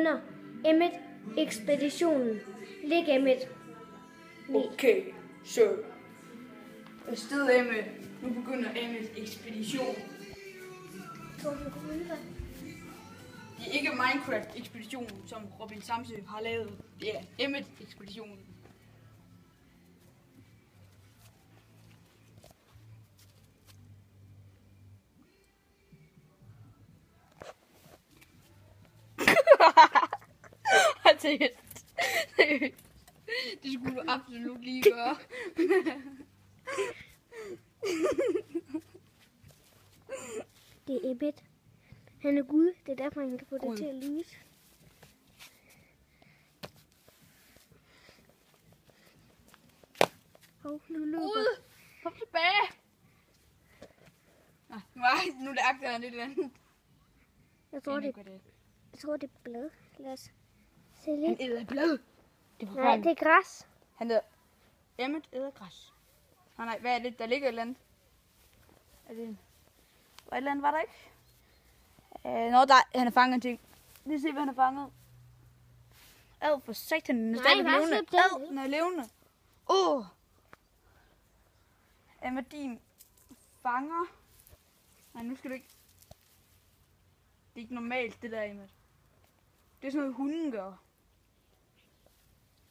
begynder Emmet ekspeditionen. Læg Emmet. Okay, så. Afsted, Emmet. Nu begynder Emmets ekspedition. Tror du, kunne vinde det? Det er ikke Minecraft-ekspeditionen, som Robin Samsø har lavet. Det er Emmet-ekspeditionen. Det skulle du absolut lige gøre. Det er Emmet. Han er Gud. Det er derfor, han kan få det til at lyse. Nu løber. Gud, kom tilbage. Nu lærte han lidt andet. Jeg tror, det er blad. Lad os se lidt. Han æder blad. Nej, det er græs. Han hedder Emmet æder græs. Nej, hvad er det? Der ligger et eller andet. Er det et eller andet, var der ikke? Han har fanget en ting. Lige se, hvad han har fanget. Ad for satan, den er stadig levende. Den er levende. Emmet, din fanger. Nej, nu skal du ikke. Det er ikke normalt, det der, Emmet. Det er sådan noget, hunden gør.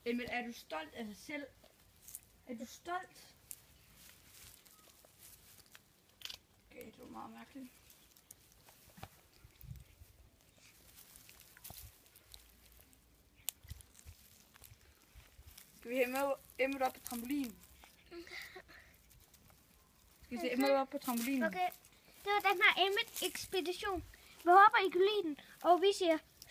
Emmet, er du stolt af dig selv? Er du stolt? Okay, det var meget mærkeligt. Skal vi have Emmet op på trampolinen? Skal vi se Emmet op på trampolinen? Okay, det var den her Emmet ekspedition. Vi håber, I kunne lide den, og vi siger